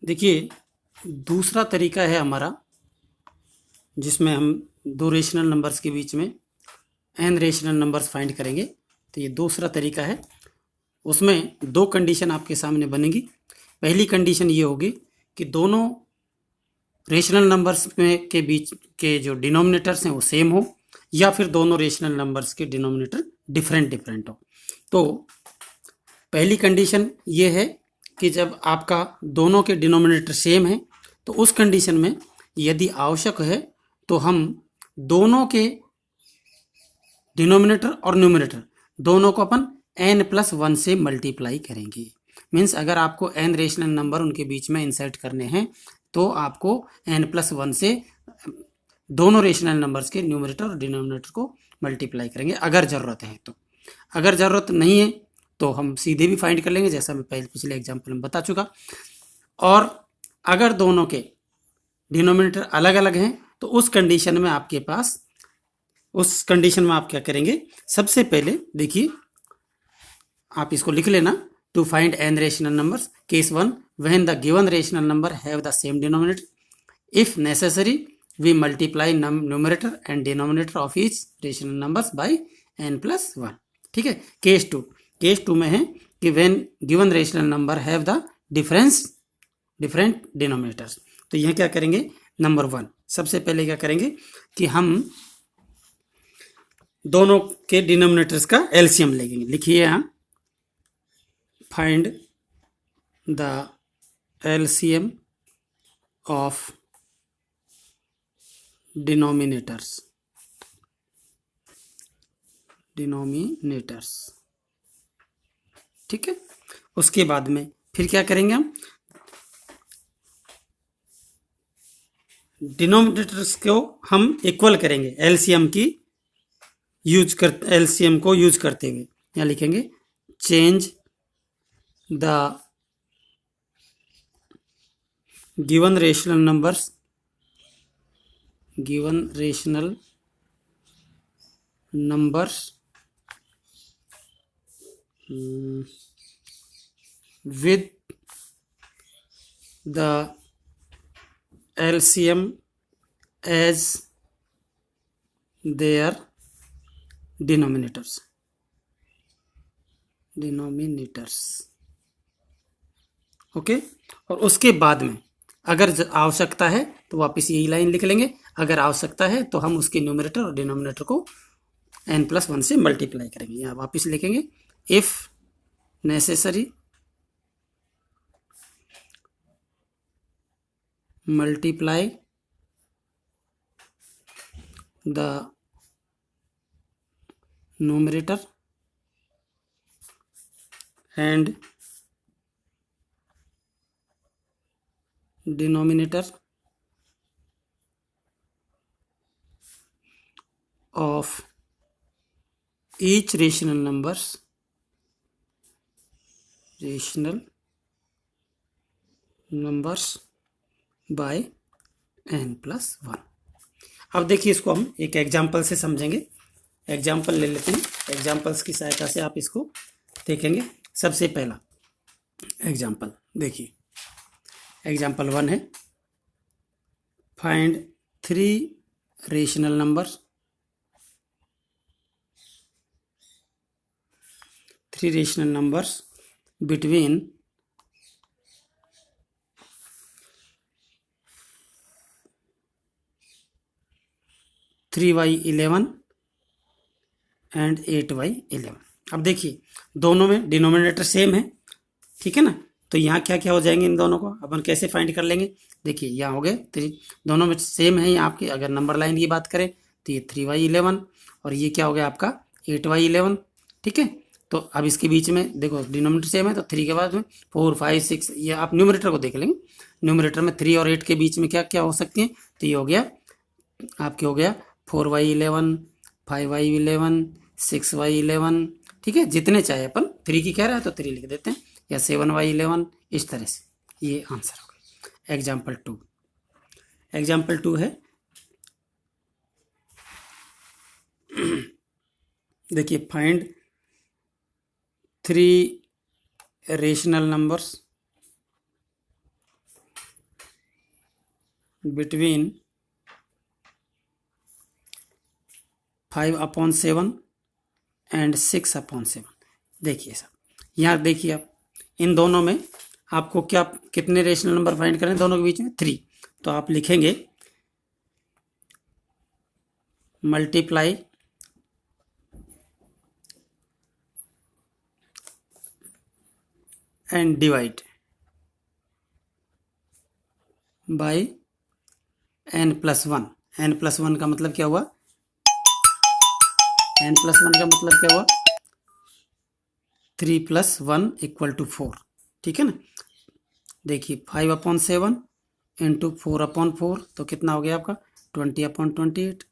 देखिए, दूसरा तरीका है हमारा जिसमें हम दो रेशनल नंबर्स के बीच में एन रेशनल नंबर्स फाइंड करेंगे। तो ये दूसरा तरीका है। उसमें दो कंडीशन आपके सामने बनेगी। पहली कंडीशन ये होगी कि दोनों रेशनल नंबर्स में के बीच के जो डिनोमिनेटर्स हैं वो सेम हो, या फिर दोनों रेशनल नंबर्स के डिनोमिनेटर डिफरेंट डिफरेंट हो। तो पहली कंडीशन ये है कि जब आपका दोनों के डिनोमिनेटर सेम है तो उस कंडीशन में यदि आवश्यक है तो हम दोनों के डिनोमिनेटर और न्यूमिनेटर दोनों को अपन n+1 से मल्टीप्लाई करेंगे। मीन्स अगर आपको n रेशनल नंबर उनके बीच में इंसर्ट करने हैं तो आपको n+1 से दोनों रेशनल नंबर्स के न्यूमिनेटर और डिनोमिनेटर को मल्टीप्लाई करेंगे अगर ज़रूरत है तो। अगर ज़रूरत नहीं है तो हम सीधे भी फाइंड कर लेंगे, जैसा मैं पहले पिछले एग्जाम्पल में बता चुका। और अगर दोनों के डिनोमिनेटर अलग अलग हैं तो उस कंडीशन में आप क्या करेंगे, सबसे पहले देखिए, आप इसको लिख लेना। To find an rational numbers, case 1, when the given rational number have the same denominator. If necessary we multiply numerator and denominator of each rational numbers by n+1। ठीक है। केस टू में है कि when given rational number have the different denominators. तो यह क्या करेंगे, number 1 सबसे पहले क्या करेंगे कि हम दोनों के डिनोमिनेटर्स का एलसीएम लेंगे। लिखिए यहाँ, find the LCM of denominators. ठीक है। उसके बाद में फिर क्या करेंगे, हम डिनोमिनेटर्स को हम इक्वल करेंगे एलसीएम को यूज करते हुए। यहाँ लिखेंगे change the given rational numbers with the LCM as their denominators। Okay. और उसके बाद में अगर आवश्यकता है तो वापस यही लाइन लिख लेंगे। अगर आवश्यकता है तो हम उसके न्यूमरेटर और डिनोमिनेटर को n+1 से मल्टीप्लाई करेंगे। यहाँ वापस लिखेंगे, if necessary multiply the numerator and denominator of each rational numbers by n+1। अब देखिए, इसको हम एक एग्जाम्पल से समझेंगे। एग्जाम्पल ले लेते हैं। एग्जाम्पल्स की सहायता से आप इसको देखेंगे। सबसे पहला एग्जाम्पल देखिए, एग्जाम्पल 1 है, find 3 rational numbers between 3/11 and 8/11। अब देखिए, दोनों में डिनोमिनेटर सेम है, ठीक है ना। तो यहाँ क्या क्या हो जाएंगे, इन दोनों को अपन कैसे फाइंड कर लेंगे। देखिए, यहाँ हो गए 3, दोनों में सेम है। यहाँ आपकी अगर नंबर लाइन की बात करें तो ये 3/11 और ये क्या हो गया आपका 8/11। ठीक है। तो अब इसके बीच में देखो डिनोमिनेटर सेम है तो 3 के बाद में 4, 5, 6, ये आप न्यूमरेटर को देख लेंगे। न्यूमरेटर में 3 और 8 के बीच में क्या क्या हो सकती है। तो ये हो गया 4/11, 5/11, 6/11। ठीक है। जितने चाहे अपन, 3 की कह रहा है तो 3 लिख देते हैं, या 7/11, इस तरह से ये आंसर होगा। एग्जाम्पल 2 है, देखिए, find 3 rational numbers between 5/7 and 6/7। देखिए साहब, यहाँ देखिए आप, इन दोनों में आपको क्या कितने रेशनल नंबर फाइंड करें, दोनों के बीच में 3। तो आप लिखेंगे multiply and divide by n+1। n+1 का मतलब क्या हुआ, n+1 का मतलब क्या हुआ, 3 + 1 = 4। ठीक है ना। देखिए 5/7 इंटू 4/4 तो कितना हो गया आपका 20/28।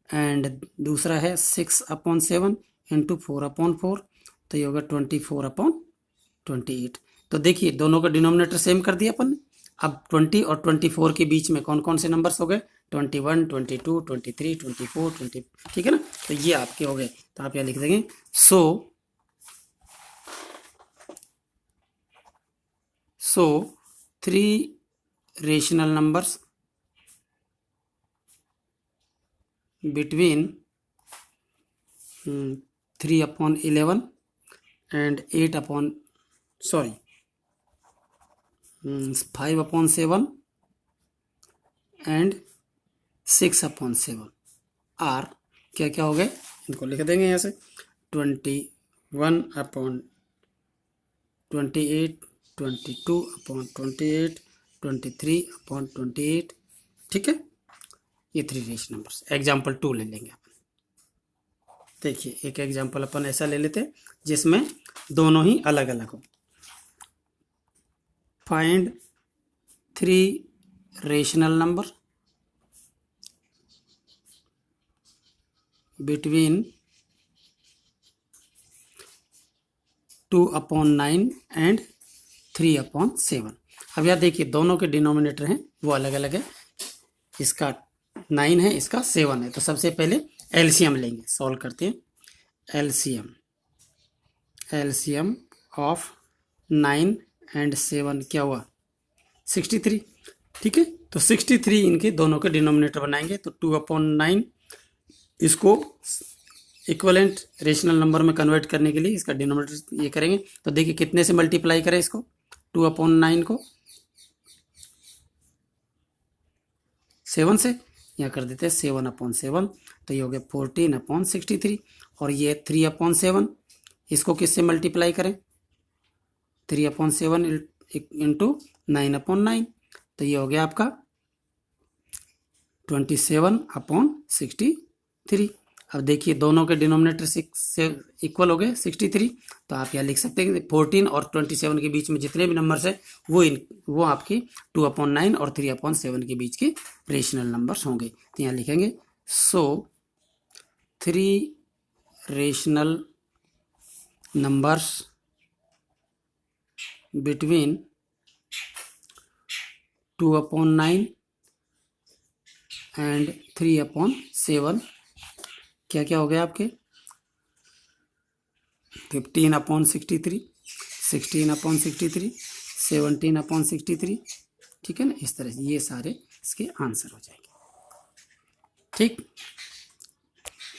एंड दूसरा है 6/7 इंटू 4/4 तो ये होगा 24/28। तो देखिए दोनों का डिनोमिनेटर सेम कर दिया अपन ने। अब 20 और 24 के बीच में कौन कौन से नंबर्स हो गए, 21, 22, 23, 24, 20। ठीक है ना। तो ये आपके हो गए। तो आप यहाँ लिख देंगे so 3 rational numbers between 3/11 and 5/7 and 6/7 are क्या क्या हो गए, इनको लिख देंगे यहाँ से 21/28, 22/28, 23/28। ठीक है। ये 3 रेशनल नंबर्स। एग्जाम्पल 2 ले लेंगे अपन। देखिए एक एग्जाम्पल अपन ऐसा ले लेते हैं जिसमें दोनों ही अलग अलग हो। Find 3 rational number between 2/9 and 3/7। अब यार देखिए दोनों के डिनोमिनेटर हैं वो अलग अलग है, इसका 9 है, इसका 7 है। तो सबसे पहले एलसीएम लेंगे, सॉल्व करते हैं। एलसीएम ऑफ 9 एंड 7 क्या हुआ 63। ठीक है। तो 63 इनके दोनों के डिनोमिनेटर बनाएंगे। तो 2/9 इसको इक्वलेंट रेशनल नंबर में कन्वर्ट करने के लिए इसका डिनोमिनेटर ये करेंगे। तो देखिए कितने से मल्टीप्लाई करें इसको, 2/9 को 7 से, यहाँ कर देते हैं 7/7। तो ये हो गया 14/63। और ये 3/7 इसको किससे मल्टीप्लाई करें, 3/7 इंटू 9/9। तो ये हो गया आपका 27/63। अब देखिए दोनों के डिनोमिनेटर 6 से इक्वल हो गए 63। तो आप यहाँ लिख सकते हैं 14 और 27 के बीच में जितने भी नंबर्स है वो आपकी 2/9 और 3/7 के बीच के रेशनल नंबर्स होंगे। तो यहाँ लिखेंगे सो 3 रेशनल नंबर्स बिटवीन 2/9 एंड 3/7 क्या क्या हो गया आपके 15/63, 16/63, 17/63। ठीक है ना। इस तरह से ये सारे इसके आंसर हो जाएंगे। ठीक।